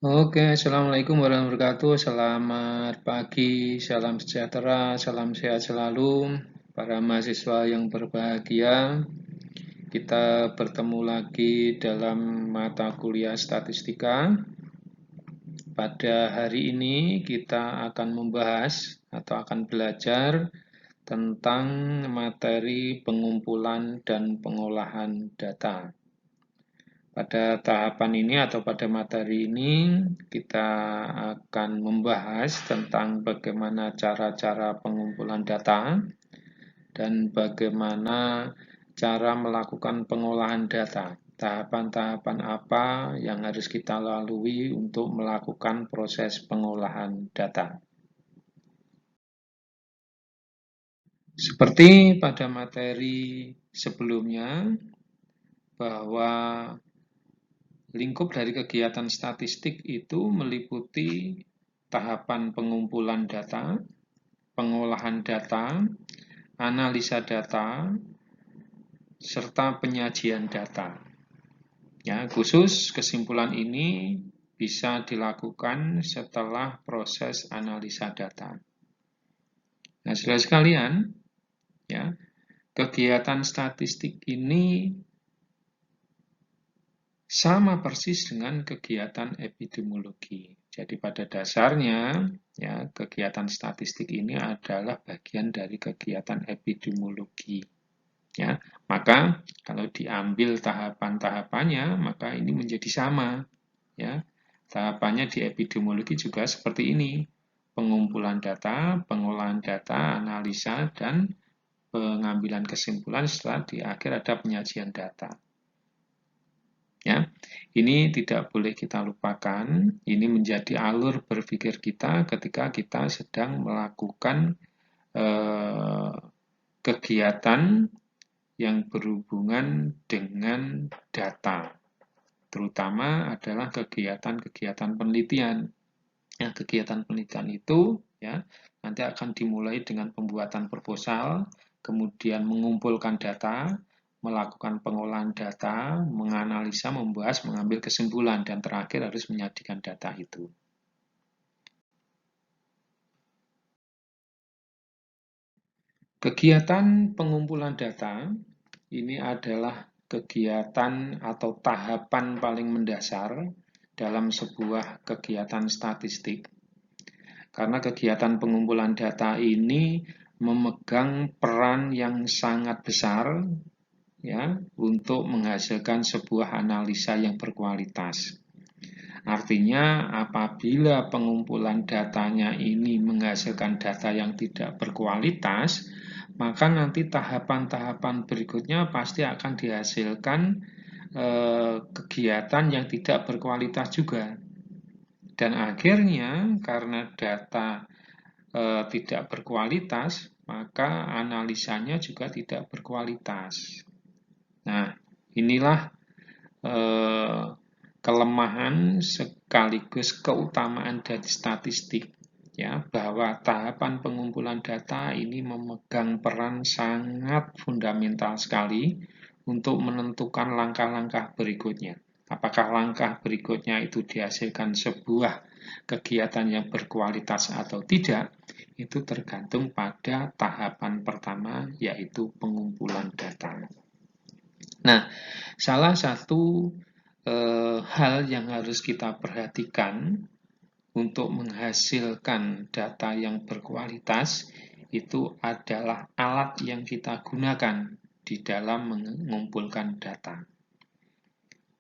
Oke, Assalamualaikum warahmatullahi wabarakatuh. Selamat pagi, salam sejahtera, salam sehat selalu. Para mahasiswa yang berbahagia, kita bertemu lagi dalam mata kuliah statistika. Pada hari ini kita akan membahas atau akan belajar tentang materi pengumpulan dan pengolahan data. Pada tahapan ini atau pada materi ini kita akan membahas tentang bagaimana cara-cara pengumpulan data dan bagaimana cara melakukan pengolahan data. Tahapan-tahapan apa yang harus kita lalui untuk melakukan proses pengolahan data. Seperti pada materi sebelumnya, bahwa lingkup dari kegiatan statistik itu meliputi tahapan pengumpulan data, pengolahan data, analisa data, serta penyajian data. Ya, khusus kesimpulan ini bisa dilakukan setelah proses analisa data. Nah, saudara sekalian, ya, kegiatan statistik ini sama persis dengan kegiatan epidemiologi. Jadi pada dasarnya, ya, kegiatan statistik ini adalah bagian dari kegiatan epidemiologi. Ya, maka kalau diambil tahapan-tahapannya, maka ini menjadi sama. Ya, tahapannya di epidemiologi juga seperti ini: pengumpulan data, pengolahan data, analisa, dan pengambilan kesimpulan setelah di akhir ada penyajian data. Ya, ini tidak boleh kita lupakan. Ini menjadi alur berpikir kita ketika kita sedang melakukan kegiatan yang berhubungan dengan data, terutama adalah kegiatan-kegiatan penelitian. Nah, kegiatan penelitian itu ya nanti akan dimulai dengan pembuatan proposal, kemudian mengumpulkan data, melakukan pengolahan data, menganalisa, membahas, mengambil kesimpulan, dan terakhir harus menyajikan data itu. Kegiatan pengumpulan data ini adalah kegiatan atau tahapan paling mendasar dalam sebuah kegiatan statistik. Karena kegiatan pengumpulan data ini memegang peran yang sangat besar ya untuk menghasilkan sebuah analisa yang berkualitas. Artinya apabila pengumpulan datanya ini menghasilkan data yang tidak berkualitas, maka nanti tahapan-tahapan berikutnya pasti akan dihasilkan kegiatan yang tidak berkualitas juga. Dan akhirnya karena data tidak berkualitas, maka analisanya juga tidak berkualitas. Nah, inilah kelemahan sekaligus keutamaan dari statistik, ya, bahwa tahapan pengumpulan data ini memegang peran sangat fundamental sekali untuk menentukan langkah-langkah berikutnya. Apakah langkah berikutnya itu dihasilkan sebuah kegiatan yang berkualitas atau tidak, itu tergantung pada tahapan pertama, yaitu pengumpulan data. Nah, salah satu hal yang harus kita perhatikan untuk menghasilkan data yang berkualitas itu adalah alat yang kita gunakan di dalam mengumpulkan data.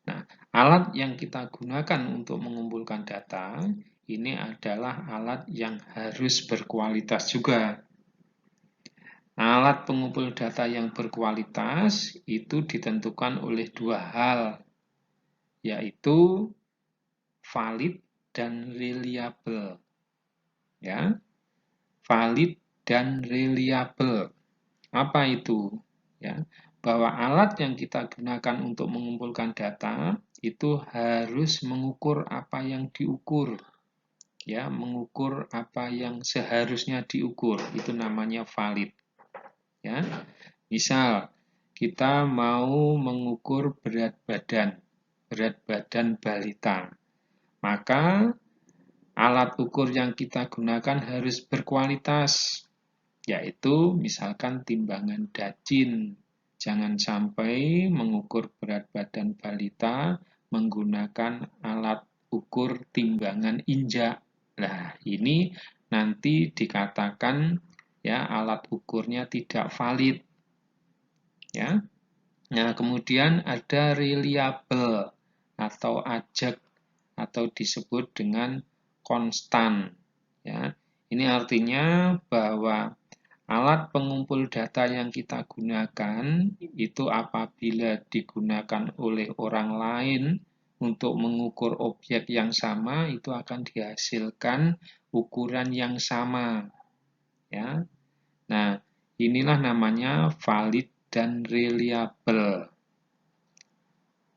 Nah, alat yang kita gunakan untuk mengumpulkan data ini adalah alat yang harus berkualitas juga. Alat pengumpul data yang berkualitas itu ditentukan oleh dua hal, yaitu valid dan reliable. Ya, valid dan reliable. Apa itu? Ya, bahwa alat yang kita gunakan untuk mengumpulkan data itu harus mengukur apa yang diukur. Ya, mengukur apa yang seharusnya diukur. Itu namanya valid. Ya, misal kita mau mengukur berat badan balita. Maka alat ukur yang kita gunakan harus berkualitas, yaitu misalkan timbangan dacin. Jangan sampai mengukur berat badan balita menggunakan alat ukur timbangan injak. Nah, ini nanti dikatakan ya alat ukurnya tidak valid. Ya. Nah, kemudian ada reliable atau ajak atau disebut dengan konstan. Ya. Ini artinya bahwa alat pengumpul data yang kita gunakan itu apabila digunakan oleh orang lain untuk mengukur objek yang sama itu akan dihasilkan ukuran yang sama. Ya. Nah, inilah namanya valid dan reliable.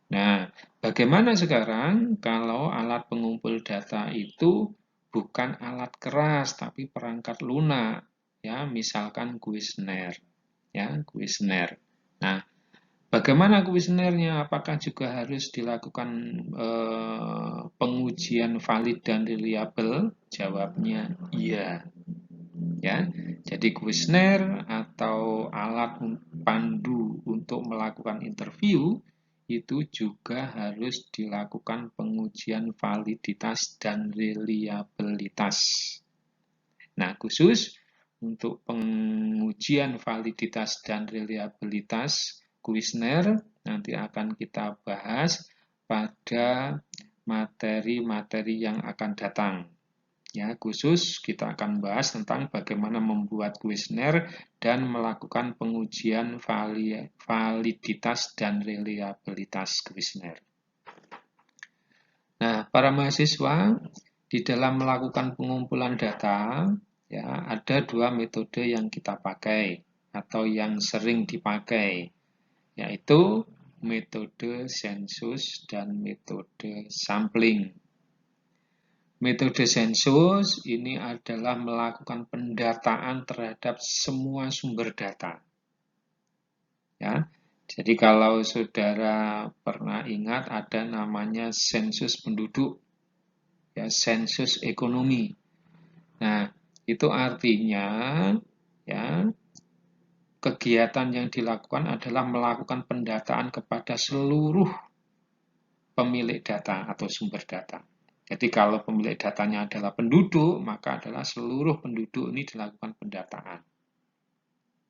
Nah, bagaimana sekarang kalau alat pengumpul data itu bukan alat keras tapi perangkat lunak? Ya, misalkan kuesioner, ya, kuesioner. Nah, bagaimana kuesionernya? Apakah juga harus dilakukan pengujian valid dan reliable? Jawabnya iya. Ya, jadi kuesioner atau alat pandu untuk melakukan interview itu juga harus dilakukan pengujian validitas dan reliabilitas. Nah, khusus untuk pengujian validitas dan reliabilitas kuesioner nanti akan kita bahas pada materi-materi yang akan datang. Ya, khusus kita akan bahas tentang bagaimana membuat kuesioner dan melakukan pengujian validitas dan reliabilitas kuesioner. Nah, para mahasiswa di dalam melakukan pengumpulan data, ya, ada dua metode yang kita pakai atau yang sering dipakai, yaitu metode sensus dan metode sampling. Metode sensus ini adalah melakukan pendataan terhadap semua sumber data. Ya, jadi kalau saudara pernah ingat ada namanya sensus penduduk, ya, sensus ekonomi. Nah, itu artinya ya kegiatan yang dilakukan adalah melakukan pendataan kepada seluruh pemilik data atau sumber data. Jadi kalau pemilik datanya adalah penduduk, maka adalah seluruh penduduk ini dilakukan pendataan.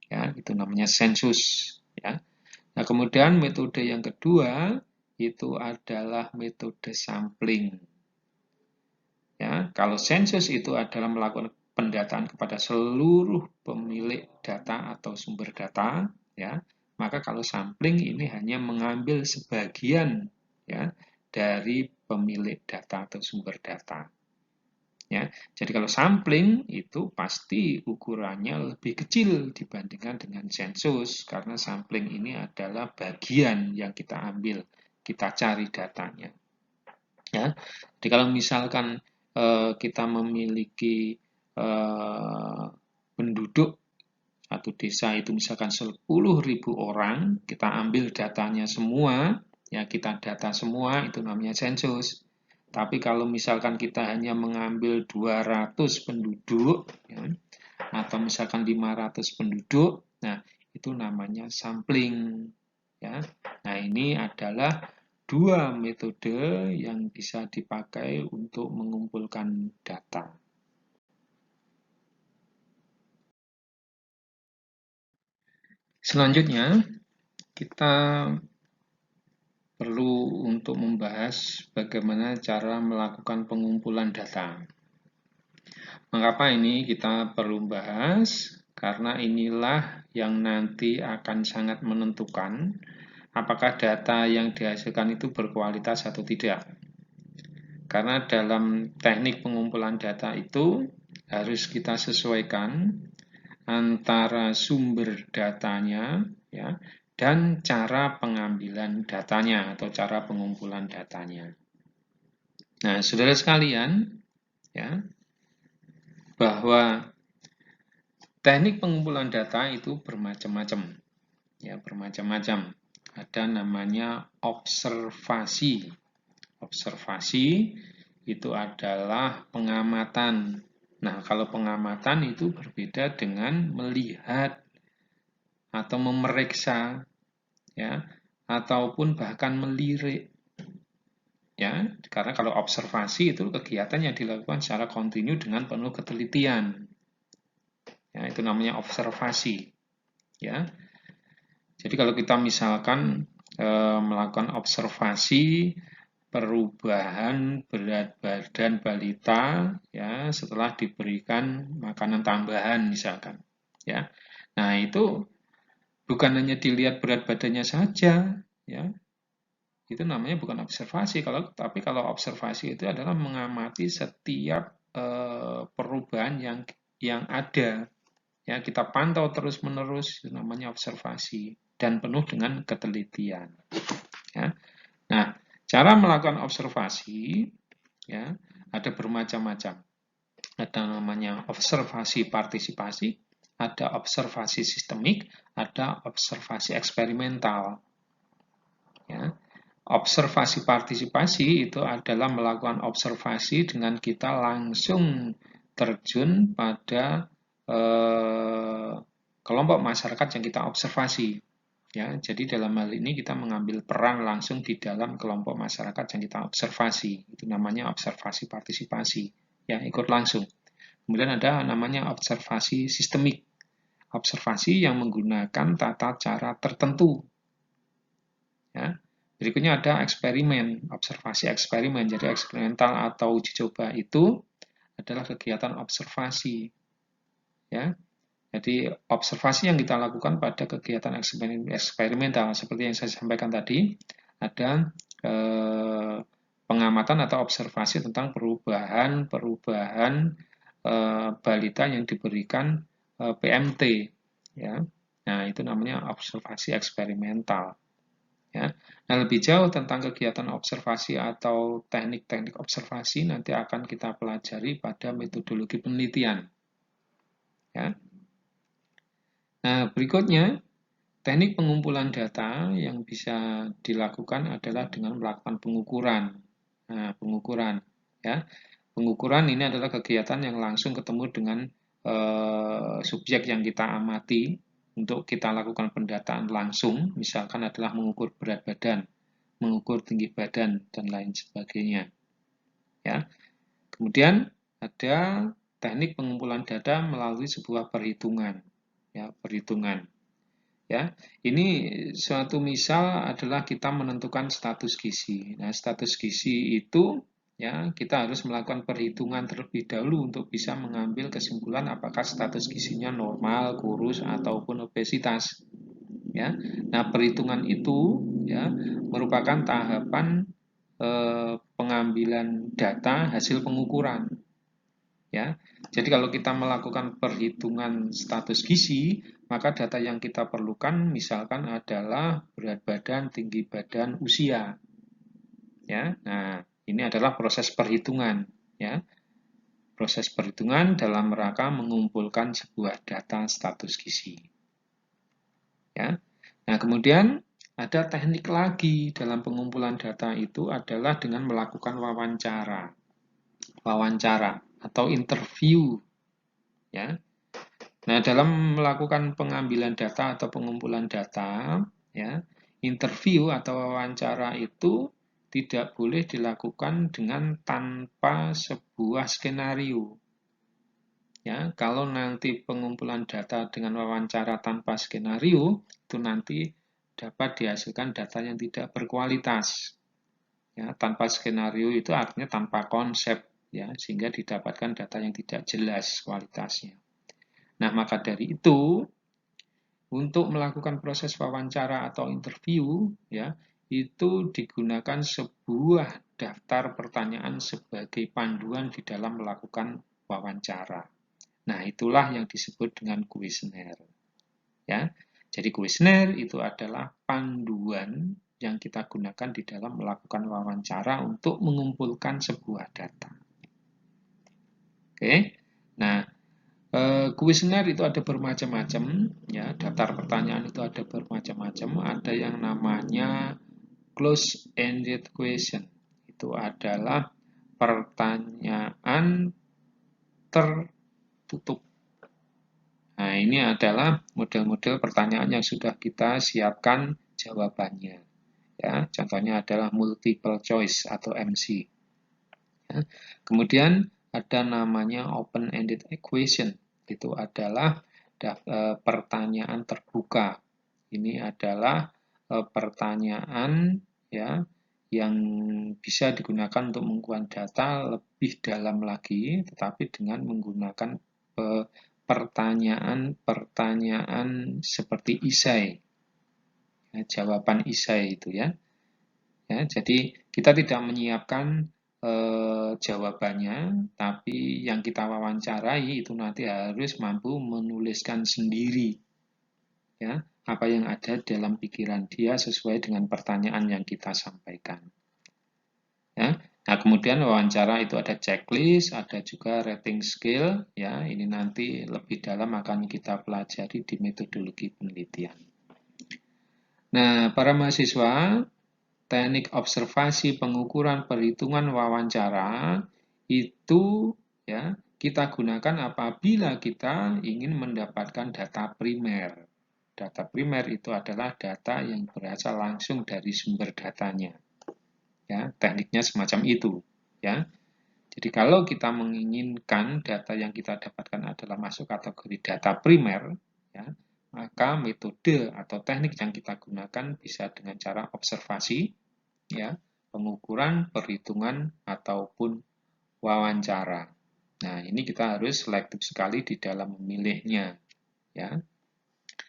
Ya, itu namanya sensus. Ya. Nah, kemudian metode yang kedua itu adalah metode sampling. Ya, kalau sensus itu adalah melakukan pendataan kepada seluruh pemilik data atau sumber data, ya, maka kalau sampling ini hanya mengambil sebagian, ya, dari pemilik data atau sumber data. Ya, jadi kalau sampling itu pasti ukurannya lebih kecil dibandingkan dengan sensus karena sampling ini adalah bagian yang kita ambil, kita cari datanya. Ya, jadi kalau misalkan kita memiliki penduduk satu desa itu misalkan 10.000 orang, kita ambil datanya semua, ya kita data semua, itu namanya sensus. Tapi kalau misalkan kita hanya mengambil 200 penduduk, ya, atau misalkan 500 penduduk, nah itu namanya sampling. Ya. Nah ini adalah dua metode yang bisa dipakai untuk mengumpulkan data. Selanjutnya, kita perlu untuk membahas bagaimana cara melakukan pengumpulan data. Mengapa ini kita perlu bahas? Karena inilah yang nanti akan sangat menentukan apakah data yang dihasilkan itu berkualitas atau tidak. Karena dalam teknik pengumpulan data itu harus kita sesuaikan antara sumber datanya, ya, dan cara pengambilan datanya atau cara pengumpulan datanya. Nah, saudara sekalian, ya, bahwa teknik pengumpulan data itu bermacam-macam, ya, bermacam-macam. Ada namanya observasi. Observasi itu adalah pengamatan. Nah, kalau pengamatan itu berbeda dengan melihat atau memeriksa, ya, ataupun bahkan melirik. Ya, karena kalau observasi itu kegiatan yang dilakukan secara kontinu dengan penuh ketelitian. Ya, itu namanya observasi. Ya. Jadi kalau kita misalkan melakukan observasi perubahan berat badan balita ya setelah diberikan makanan tambahan misalkan. Ya. Nah, itu bukan hanya dilihat berat badannya saja, ya. Itu namanya bukan observasi, tapi kalau observasi itu adalah mengamati setiap perubahan yang ada. Ya, kita pantau terus-menerus, itu namanya observasi dan penuh dengan ketelitian. Ya. Nah, cara melakukan observasi ya ada bermacam-macam. Ada namanya observasi partisipasi, ada observasi sistemik, ada observasi eksperimental. Ya. Observasi partisipasi itu adalah melakukan observasi dengan kita langsung terjun pada kelompok masyarakat yang kita observasi. Ya, jadi dalam hal ini kita mengambil peran langsung di dalam kelompok masyarakat yang kita observasi. Itu namanya observasi partisipasi. Ya, ikut langsung. Kemudian ada namanya observasi sistemik. Observasi yang menggunakan tata cara tertentu. Ya. Berikutnya ada eksperimen, observasi eksperimen. Jadi eksperimental atau uji coba itu adalah kegiatan observasi. Ya. Jadi observasi yang kita lakukan pada kegiatan eksperimental seperti yang saya sampaikan tadi, ada pengamatan atau observasi tentang perubahan balita yang diberikan PMT. Ya. Nah, itu namanya observasi eksperimental. Ya. Nah, lebih jauh tentang kegiatan observasi atau teknik-teknik observasi nanti akan kita pelajari pada metodologi penelitian. Ya. Nah, berikutnya, teknik pengumpulan data yang bisa dilakukan adalah dengan melakukan pengukuran. Nah, pengukuran. Ya. Pengukuran ini adalah kegiatan yang langsung ketemu dengan subjek yang kita amati untuk kita lakukan pendataan langsung, misalkan adalah mengukur berat badan, mengukur tinggi badan, dan lain sebagainya. Ya. Kemudian ada teknik pengumpulan data melalui sebuah perhitungan. Ya, perhitungan. Ya, ini suatu misal adalah kita menentukan status gizi. Nah, status gizi itu ya kita harus melakukan perhitungan terlebih dahulu untuk bisa mengambil kesimpulan apakah status gizinya normal, kurus ataupun obesitas. Ya. Nah, perhitungan itu ya merupakan tahapan pengambilan data hasil pengukuran. Ya. Jadi kalau kita melakukan perhitungan status gizi, maka data yang kita perlukan misalkan adalah berat badan, tinggi badan, usia. Ya. Nah, ini adalah proses perhitungan, ya. Proses perhitungan dalam rangka mengumpulkan sebuah data status gizi. Ya. Nah, kemudian ada teknik lagi dalam pengumpulan data itu adalah dengan melakukan wawancara. Wawancara atau interview. Ya. Nah, dalam melakukan pengambilan data atau pengumpulan data, ya, interview atau wawancara itu tidak boleh dilakukan dengan tanpa sebuah skenario. Ya, kalau nanti pengumpulan data dengan wawancara tanpa skenario, itu nanti dapat dihasilkan data yang tidak berkualitas. Ya, tanpa skenario itu artinya tanpa konsep, ya, sehingga didapatkan data yang tidak jelas kualitasnya. Nah, maka dari itu, untuk melakukan proses wawancara atau interview, ya, itu digunakan sebuah daftar pertanyaan sebagai panduan di dalam melakukan wawancara. Nah, itulah yang disebut dengan kuesioner. Ya, jadi kuesioner itu adalah panduan yang kita gunakan di dalam melakukan wawancara untuk mengumpulkan sebuah data. Oke, nah kuesioner itu ada bermacam-macam, ya. Daftar pertanyaan itu ada bermacam-macam. Ada yang namanya close-ended question. Itu adalah pertanyaan tertutup. Nah, ini adalah model-model pertanyaan yang sudah kita siapkan jawabannya. Ya, contohnya adalah multiple choice atau MC. Ya. Kemudian ada namanya open-ended equation. Itu adalah pertanyaan terbuka. Ini adalah pertanyaan ya yang bisa digunakan untuk mengumpulkan data lebih dalam lagi, tetapi dengan menggunakan pertanyaan-pertanyaan seperti isai, ya, jawaban isai itu ya. Ya, jadi kita tidak menyiapkan jawabannya, tapi yang kita wawancarai itu nanti harus mampu menuliskan sendiri, ya, apa yang ada dalam pikiran dia sesuai dengan pertanyaan yang kita sampaikan. Ya. Nah, kemudian wawancara itu ada checklist, ada juga rating scale, ya. Ini nanti lebih dalam akan kita pelajari di metodologi penelitian. Nah, para mahasiswa, teknik observasi pengukuran perhitungan wawancara itu ya kita gunakan apabila kita ingin mendapatkan data primer. Data primer itu adalah data yang berasal langsung dari sumber datanya. Ya, tekniknya semacam itu, ya. Jadi kalau kita menginginkan data yang kita dapatkan adalah masuk kategori data primer, ya, maka metode atau teknik yang kita gunakan bisa dengan cara observasi, ya, pengukuran, perhitungan ataupun wawancara. Nah, ini kita harus selektif sekali di dalam memilihnya, ya.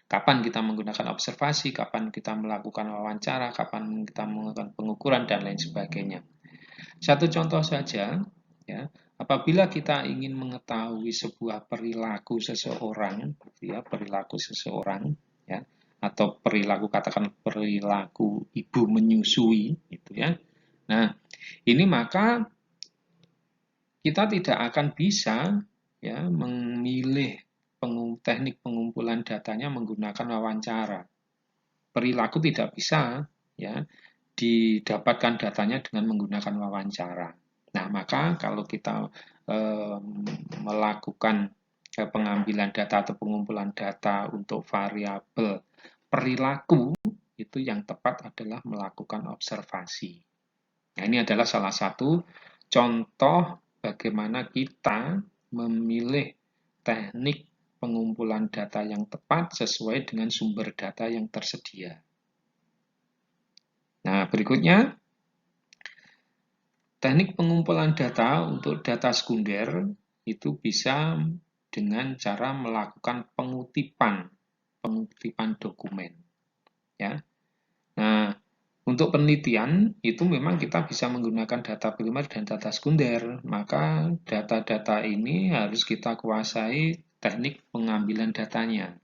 Kapan kita menggunakan observasi, kapan kita melakukan wawancara, kapan kita melakukan pengukuran, dan lain sebagainya. Satu contoh saja, ya, apabila kita ingin mengetahui sebuah perilaku seseorang, ya, perilaku seseorang, ya, atau perilaku, katakan perilaku ibu menyusui, gitu ya. Nah, ini maka kita tidak akan bisa ya memilih teknik pengumpulan datanya menggunakan wawancara. Perilaku tidak bisa ya didapatkan datanya dengan menggunakan wawancara. Nah, maka kalau kita melakukan pengambilan data atau pengumpulan data untuk variabel perilaku, itu yang tepat adalah melakukan observasi. Nah, ini adalah salah satu contoh bagaimana kita memilih teknik pengumpulan data yang tepat sesuai dengan sumber data yang tersedia. Nah, berikutnya, teknik pengumpulan data untuk data sekunder itu bisa dengan cara melakukan pengutipan dokumen. Ya. Nah, untuk penelitian itu memang kita bisa menggunakan data primer dan data sekunder. Maka data-data ini harus kita kuasai teknik pengambilan datanya.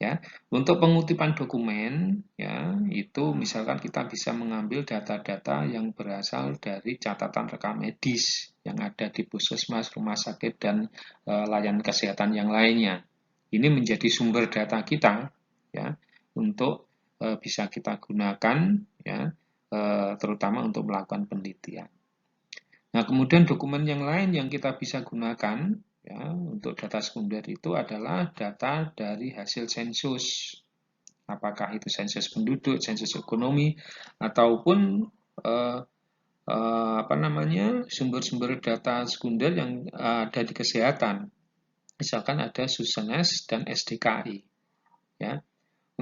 Ya, untuk pengutipan dokumen, ya, itu misalkan kita bisa mengambil data-data yang berasal dari catatan rekam medis yang ada di puskesmas, rumah sakit, dan layanan kesehatan yang lainnya. Ini menjadi sumber data kita, ya, untuk bisa kita gunakan, ya, terutama untuk melakukan penelitian. Nah, kemudian dokumen yang lain yang kita bisa gunakan ya, untuk data sekunder itu adalah data dari hasil sensus. Apakah itu sensus penduduk, sensus ekonomi, ataupun sumber-sumber data sekunder yang ada di kesehatan. Misalkan ada Susenes dan SDKI. Ya.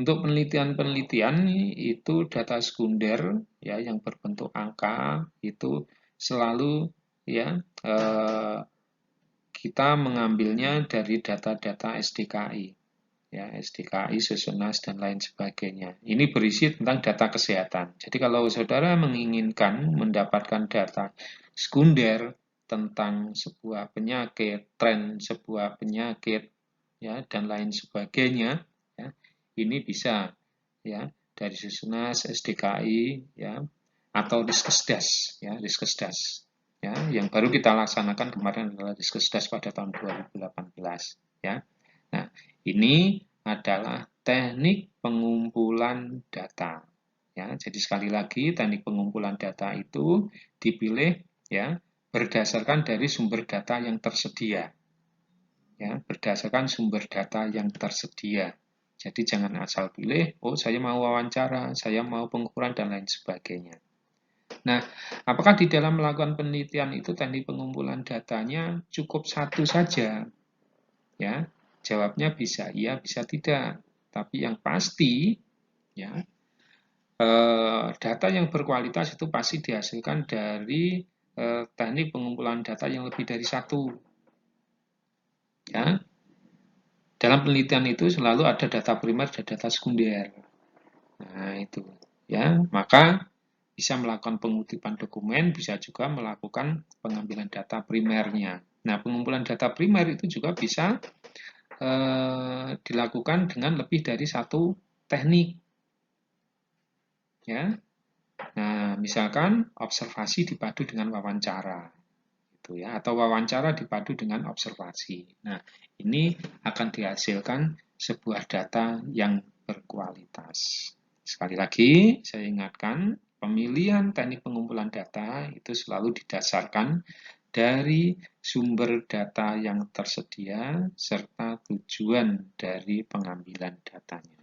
Untuk penelitian-penelitian itu data sekunder ya yang berbentuk angka itu selalu ya kita mengambilnya dari data-data SDKI, ya SDKI, Susenas dan lain sebagainya. Ini berisi tentang data kesehatan. Jadi kalau saudara menginginkan mendapatkan data sekunder tentang sebuah penyakit, tren sebuah penyakit, ya dan lain sebagainya, ya ini bisa ya dari Susenas, SDKI, ya atau Riskesdas, ya Riskesdas. Ya, yang baru kita laksanakan kemarin adalah Riskesdas pada tahun 2018. Ya, nah ini adalah teknik pengumpulan data. Ya, jadi sekali lagi teknik pengumpulan data itu dipilih ya, berdasarkan dari sumber data yang tersedia. Ya, berdasarkan sumber data yang tersedia. Jadi jangan asal pilih, oh saya mau wawancara, saya mau pengukuran dan lain sebagainya. Nah, apakah di dalam melakukan penelitian itu teknik pengumpulan datanya cukup satu saja? Ya, jawabnya bisa iya, bisa tidak. Tapi yang pasti, ya, data yang berkualitas itu pasti dihasilkan dari teknik pengumpulan data yang lebih dari satu. Ya, dalam penelitian itu selalu ada data primer dan data sekunder. Nah, itu ya, maka bisa melakukan pengutipan dokumen, bisa juga melakukan pengambilan data primernya. Nah, pengumpulan data primer itu juga bisa dilakukan dengan lebih dari satu teknik. Ya, nah misalkan observasi dipadu dengan wawancara. Ya, atau wawancara dipadu dengan observasi. Nah, ini akan dihasilkan sebuah data yang berkualitas. Sekali lagi, saya ingatkan, pemilihan teknik pengumpulan data itu selalu didasarkan dari sumber data yang tersedia serta tujuan dari pengambilan datanya.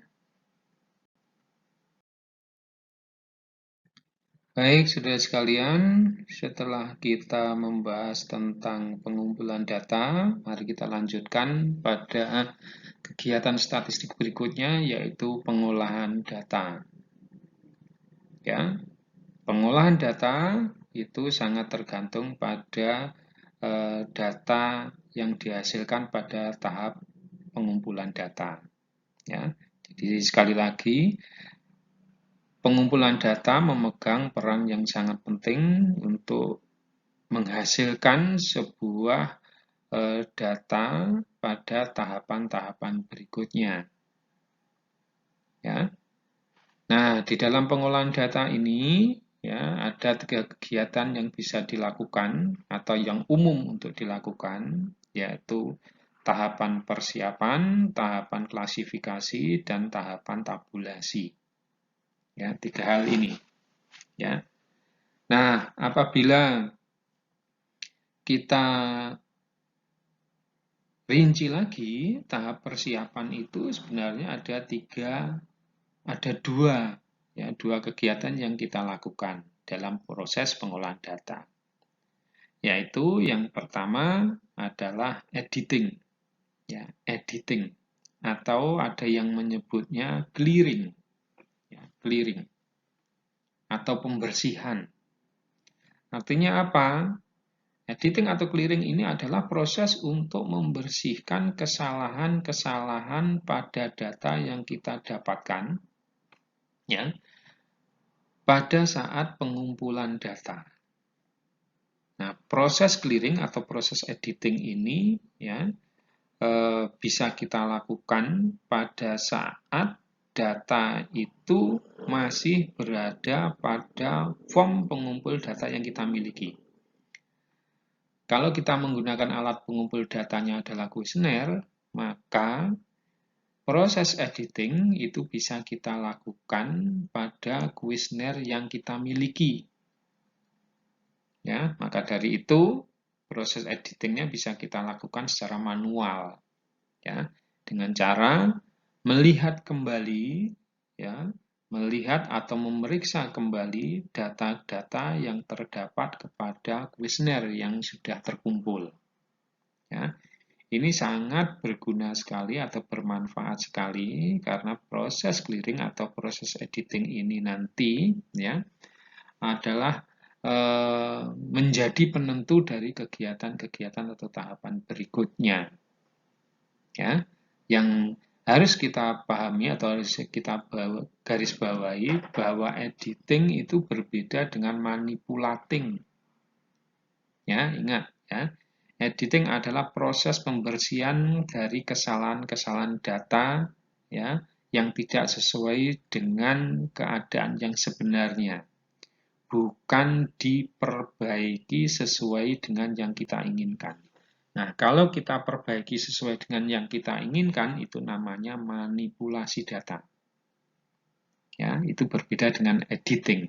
Baik, saudara sekalian, setelah kita membahas tentang pengumpulan data, mari kita lanjutkan pada kegiatan statistik berikutnya, yaitu pengolahan data. Ya, pengolahan data itu sangat tergantung pada data yang dihasilkan pada tahap pengumpulan data. Ya, jadi sekali lagi, pengumpulan data memegang peran yang sangat penting untuk menghasilkan sebuah data pada tahapan-tahapan berikutnya. Ya. Nah, di dalam pengolahan data ini ya ada 3 kegiatan yang bisa dilakukan atau yang umum untuk dilakukan, yaitu tahapan persiapan, tahapan klasifikasi, dan tahapan tabulasi. Ya, 3 hal ini. Ya. Nah, apabila kita rinci lagi, tahap persiapan itu sebenarnya ada dua kegiatan yang kita lakukan dalam proses pengolahan data. Yaitu yang pertama adalah editing. Ya, editing. Atau ada yang menyebutnya clearing. Ya, clearing. Atau pembersihan. Artinya apa? Editing atau clearing ini adalah proses untuk membersihkan kesalahan-kesalahan pada data yang kita dapatkan ya, pada saat pengumpulan data. Nah, proses clearing atau proses editing ini ya bisa kita lakukan pada saat data itu masih berada pada form pengumpul data yang kita miliki. Kalau kita menggunakan alat pengumpul datanya adalah kuesioner, maka proses editing itu bisa kita lakukan pada kuesioner yang kita miliki. Ya, maka dari itu proses editingnya bisa kita lakukan secara manual, ya, dengan cara melihat kembali, ya, melihat atau memeriksa kembali data-data yang terdapat kepada kuesioner yang sudah terkumpul. Ya, ini sangat berguna sekali atau bermanfaat sekali karena proses clearing atau proses editing ini nanti ya adalah menjadi penentu dari kegiatan-kegiatan atau tahapan berikutnya. Ya, yang harus kita pahami atau harus kita garis bawahi bahwa editing itu berbeda dengan manipulating. Ya, ingat ya. Editing adalah proses pembersihan dari kesalahan-kesalahan data ya yang tidak sesuai dengan keadaan yang sebenarnya. Bukan diperbaiki sesuai dengan yang kita inginkan. Nah, kalau kita perbaiki sesuai dengan yang kita inginkan, itu namanya manipulasi data. Ya, itu berbeda dengan editing.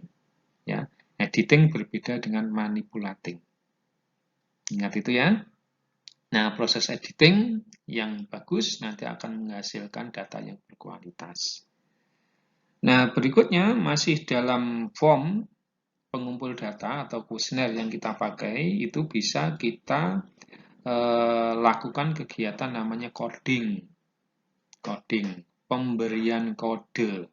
Ya, editing berbeda dengan manipulating. Ingat itu ya. Nah, proses editing yang bagus nanti akan menghasilkan data yang berkualitas. Nah, berikutnya masih dalam form pengumpul data atau kuesioner yang kita pakai, itu bisa kita lakukan kegiatan namanya coding, pemberian kode.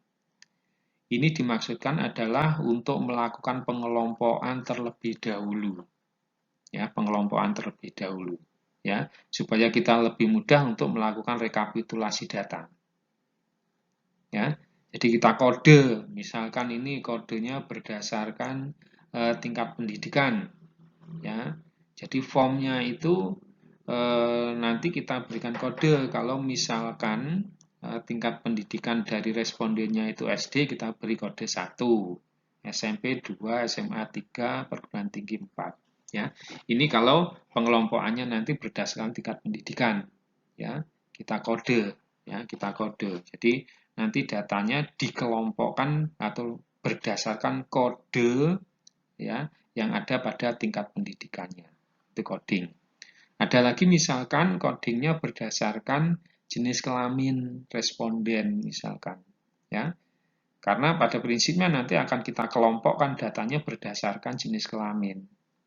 Ini dimaksudkan adalah untuk melakukan pengelompokan terlebih dahulu, ya, pengelompokan terlebih dahulu, ya, supaya kita lebih mudah untuk melakukan rekapitulasi data, ya. Jadi kita kode, misalkan ini kodenya berdasarkan tingkat pendidikan, ya. Jadi formnya itu nanti kita berikan kode kalau misalkan tingkat pendidikan dari respondennya itu SD, kita beri kode 1, SMP 2, SMA 3, perguruan tinggi 4. Ya, ini kalau pengelompokannya nanti berdasarkan tingkat pendidikan, ya, kita kode, ya, kita kode. Jadi nanti datanya dikelompokkan atau berdasarkan kode, ya, yang ada pada tingkat pendidikannya. Itu coding. Ada lagi misalkan codingnya berdasarkan jenis kelamin responden misalkan, ya. Karena pada prinsipnya nanti akan kita kelompokkan datanya berdasarkan jenis kelamin.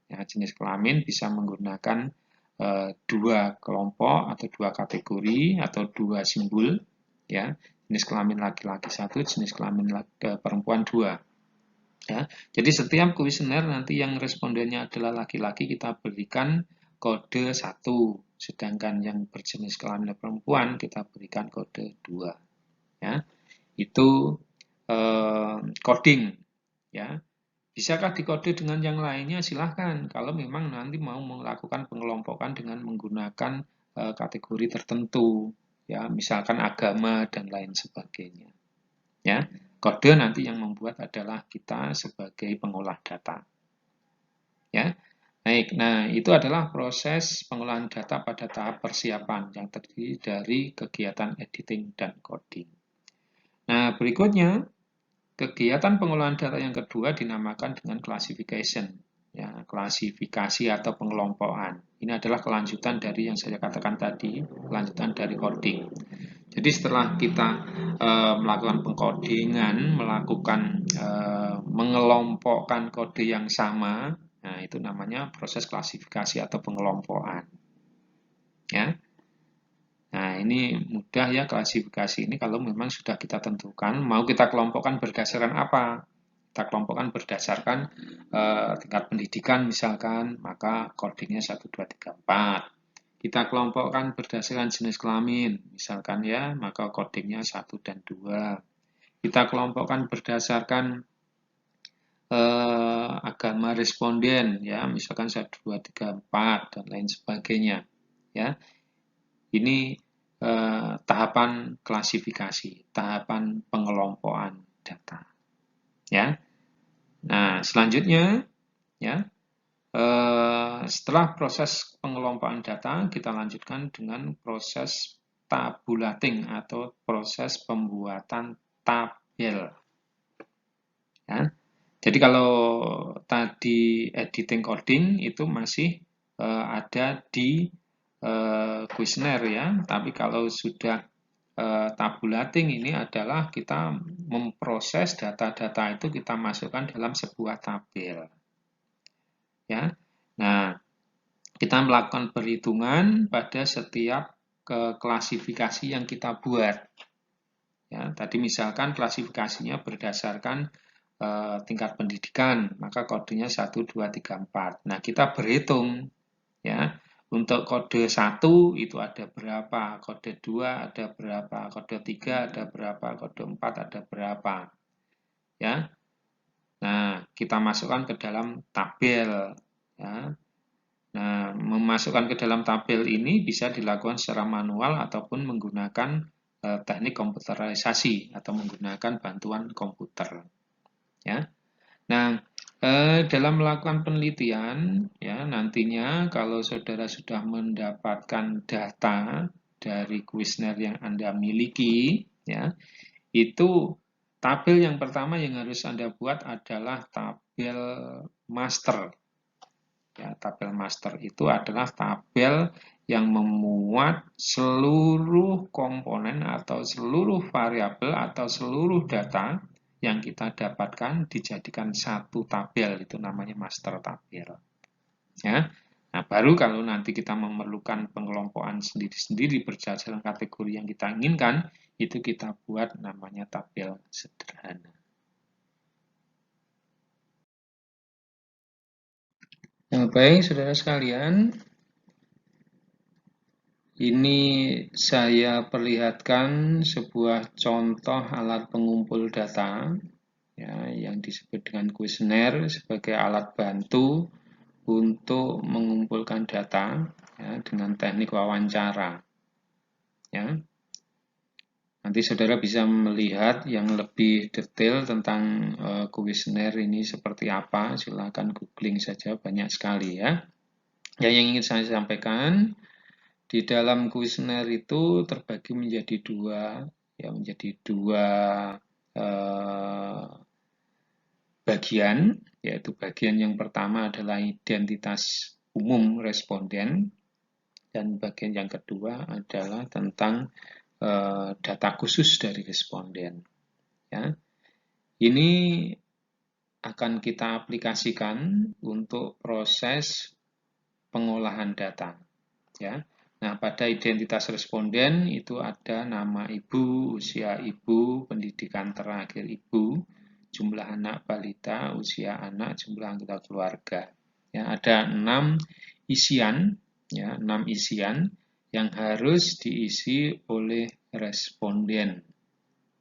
Ya, jenis kelamin bisa menggunakan dua kelompok atau dua kategori atau dua simbol, ya. Jenis kelamin laki-laki 1, jenis kelamin perempuan 2. Ya, jadi setiap kuesioner nanti yang respondennya adalah laki-laki kita berikan kode 1, sedangkan yang berjenis kelamin perempuan kita berikan kode 2. Ya, itu coding. Ya, bisakah dikode dengan yang lainnya? Silahkan. Kalau memang nanti mau melakukan pengelompokan dengan menggunakan kategori tertentu, ya, misalkan agama dan lain sebagainya. Ya, kode nanti yang membuat adalah kita sebagai pengolah data. Ya, baik. Nah, itu adalah proses pengolahan data pada tahap persiapan yang terdiri dari kegiatan editing dan coding. Nah, berikutnya kegiatan pengolahan data yang kedua dinamakan dengan classification. Ya, klasifikasi atau pengelompokan. Ini adalah kelanjutan dari yang saya katakan tadi, kelanjutan dari coding. Jadi setelah kita melakukan pengkodingan, melakukan mengelompokkan kode yang sama, nah itu namanya proses klasifikasi atau pengelompokan. Ya. Nah, ini mudah ya klasifikasi ini kalau memang sudah kita tentukan mau kita kelompokkan berdasarkan apa. Kita kelompokkan berdasarkan tingkat pendidikan misalkan, maka codingnya 1, 2, 3, 4. Kita kelompokkan berdasarkan jenis kelamin, misalkan ya, maka codingnya 1 dan 2. Kita kelompokkan berdasarkan agama responden, ya, misalkan 1, 2, 3, 4, dan lain sebagainya. Ya, ini tahapan klasifikasi, tahapan pengelompokan data. Ya, nah selanjutnya, ya. Setelah proses pengelompokan data, kita lanjutkan dengan proses tabulating atau proses pembuatan tabel. Ya. Jadi kalau tadi editing coding itu masih ada di kuesioner ya, tapi kalau sudah tabulating ini adalah kita memproses data-data itu kita masukkan dalam sebuah tabel. Ya. Nah, kita melakukan perhitungan pada setiap klasifikasi yang kita buat. Ya, tadi misalkan klasifikasinya berdasarkan tingkat pendidikan, maka kodenya 1, 2, 3, 4. Nah, kita berhitung ya. Untuk kode 1 itu ada berapa, kode 2 ada berapa, kode 3 ada berapa, kode 4 ada berapa. Ya. Nah, kita masukkan ke dalam tabel ya. Nah, memasukkan ke dalam tabel ini bisa dilakukan secara manual ataupun menggunakan teknik komputerisasi atau menggunakan bantuan komputer. Ya. Nah, dalam melakukan penelitian, ya nantinya kalau saudara sudah mendapatkan data dari kuesioner yang Anda miliki, ya itu tabel yang pertama yang harus Anda buat adalah tabel master. Ya, tabel master itu adalah tabel yang memuat seluruh komponen atau seluruh variabel atau seluruh data yang kita dapatkan dijadikan satu tabel, itu namanya master tabel. Ya. Nah, baru kalau nanti kita memerlukan pengelompokan sendiri-sendiri berdasarkan kategori yang kita inginkan, itu kita buat namanya tabel sederhana. Nah, baik, saudara sekalian, ini saya perlihatkan sebuah contoh alat pengumpul data ya, yang disebut dengan kuesioner sebagai alat bantu untuk mengumpulkan data ya, dengan teknik wawancara. Ya. Nanti saudara bisa melihat yang lebih detail tentang kuesioner ini seperti apa. Silakan googling saja, banyak sekali ya. Yang ingin saya sampaikan, di dalam kuesioner itu terbagi menjadi dua bagian, yaitu bagian yang pertama adalah identitas umum responden, dan bagian yang kedua adalah tentang data khusus dari responden. Ya. Ini akan kita aplikasikan untuk proses pengolahan data. Ya. Nah, pada identitas responden itu ada nama ibu, usia ibu, pendidikan terakhir ibu, jumlah anak balita, usia anak, jumlah anggota keluarga. Ya, ada 6 isian, ya, 6 isian yang harus diisi oleh responden.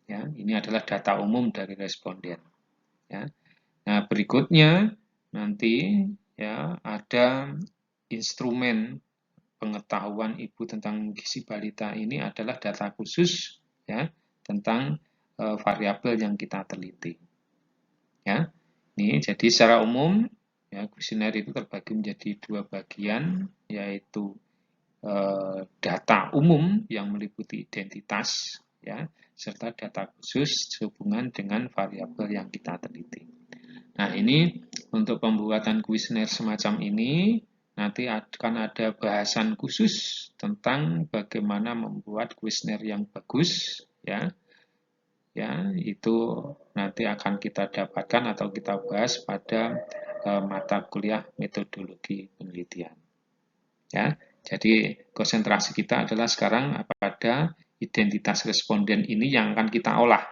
Ya, ini adalah data umum dari responden. Ya. Nah, berikutnya nanti ya ada instrumen pengetahuan ibu tentang gizi balita, ini adalah data khusus ya tentang variabel yang kita teliti. Ya, ini jadi secara umum ya kuesioner itu terbagi menjadi dua bagian, yaitu data umum yang meliputi identitas ya serta data khusus sehubungan dengan variabel yang kita teliti. Nah, ini untuk pembuatan kuesioner semacam ini nanti akan ada bahasan khusus tentang bagaimana membuat kuesioner yang bagus ya. Ya, itu nanti akan kita dapatkan atau kita bahas pada mata kuliah metodologi penelitian. Ya, jadi konsentrasi kita adalah sekarang pada identitas responden ini yang akan kita olah.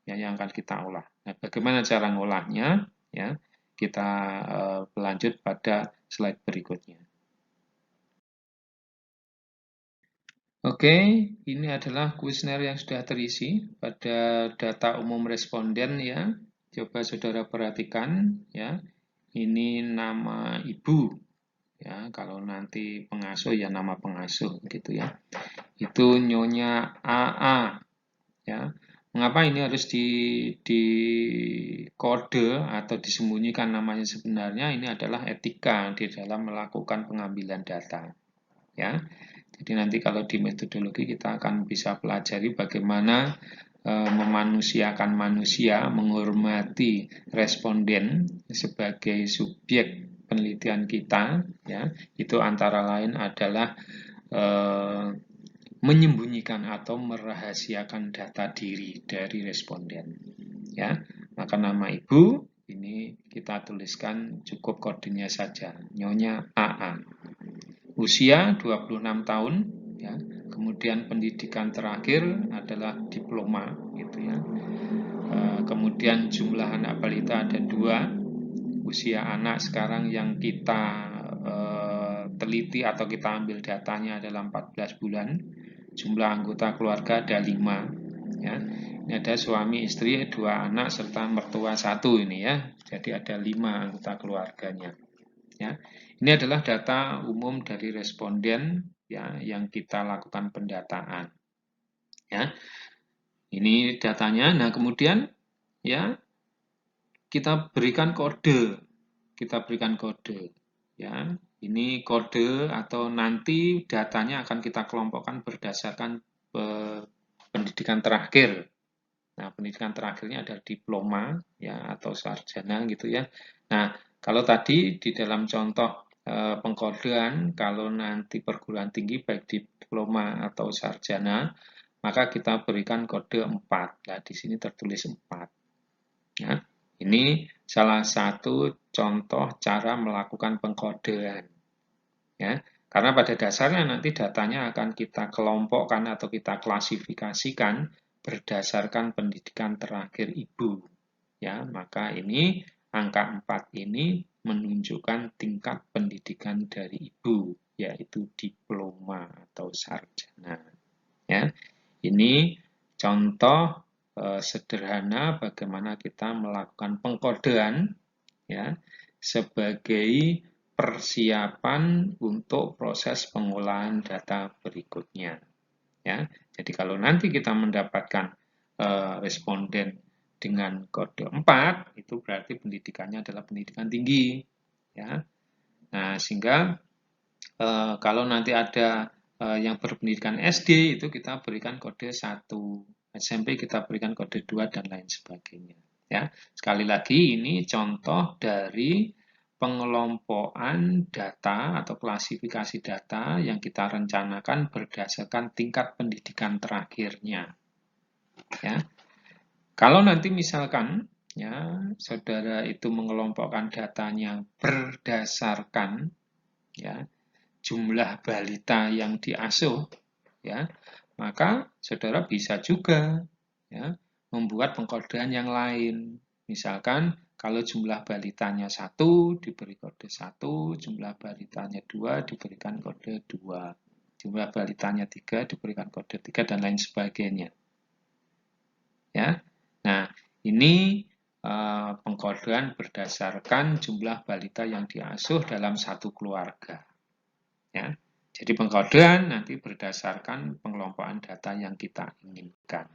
Ya, yang akan kita olah. Nah, bagaimana cara ngolahnya? Ya, kita lanjut pada slide berikutnya. Oke, ini adalah kuesioner yang sudah terisi pada data umum responden ya. Coba saudara perhatikan ya. Ini nama ibu ya. Kalau nanti pengasuh ya nama pengasuh gitu ya. Itu Nyonya AA ya. Mengapa ini harus di kode atau disembunyikan namanya sebenarnya? Ini adalah etika di dalam melakukan pengambilan data ya. Jadi nanti kalau di metodologi kita akan bisa pelajari bagaimana memanusiakan manusia, menghormati responden sebagai subjek penelitian kita, ya. Itu antara lain adalah menyembunyikan atau merahasiakan data diri dari responden. Ya, maka nama ibu ini kita tuliskan cukup kodenya saja, Nyonya AA. Usia 26 tahun, ya. Kemudian pendidikan terakhir adalah diploma, gitu ya. Kemudian jumlah anak balita ada 2. Usia anak sekarang yang kita teliti atau kita ambil datanya adalah 14 bulan. Jumlah anggota keluarga ada 5. Ya. Ini ada suami, istri, 2 anak serta mertua 1 ini ya. Jadi ada 5 anggota keluarganya. Ya. Ini adalah data umum dari responden ya yang kita lakukan pendataan. Ya. Ini datanya. Nah, kemudian ya kita berikan kode. Kita berikan kode. Ya. Ini kode atau nanti datanya akan kita kelompokkan berdasarkan pendidikan terakhir. Nah, pendidikan terakhirnya ada diploma ya atau sarjana gitu ya. Nah, kalau tadi di dalam contoh pengkodean kalau nanti perguruan tinggi baik diploma atau sarjana, maka kita berikan kode 4. Nah, di sini tertulis 4. Ya, ini salah satu contoh cara melakukan pengkodean. Ya, karena pada dasarnya nanti datanya akan kita kelompokkan atau kita klasifikasikan berdasarkan pendidikan terakhir ibu. Ya, maka ini angka 4 ini menunjukkan tingkat pendidikan dari ibu, yaitu diploma atau sarjana. Ya, ini contoh sederhana bagaimana kita melakukan pengkodean ya sebagai persiapan untuk proses pengolahan data berikutnya. Ya, jadi kalau nanti kita mendapatkan responden dengan kode 4, itu berarti pendidikannya adalah pendidikan tinggi. Ya, nah sehingga kalau nanti ada yang berpendidikan SD, itu kita berikan kode 1, SMP kita berikan kode 2, dan lain sebagainya. Ya, sekali lagi ini contoh dari pengelompokan data atau klasifikasi data yang kita rencanakan berdasarkan tingkat pendidikan terakhirnya. Ya, kalau nanti misalkan ya saudara itu mengelompokkan datanya berdasarkan ya jumlah balita yang diasuh, ya, maka saudara bisa juga ya, membuat pengkodean yang lain. Misalkan kalau jumlah balitanya 1 diberi kode 1, jumlah balitanya 2 diberikan kode 2, jumlah balitanya 3 diberikan kode 3, dan lain sebagainya. Ya, nah ini pengkodean berdasarkan jumlah balita yang diasuh dalam satu keluarga. Ya, jadi pengkodean nanti berdasarkan pengelompokan data yang kita inginkan.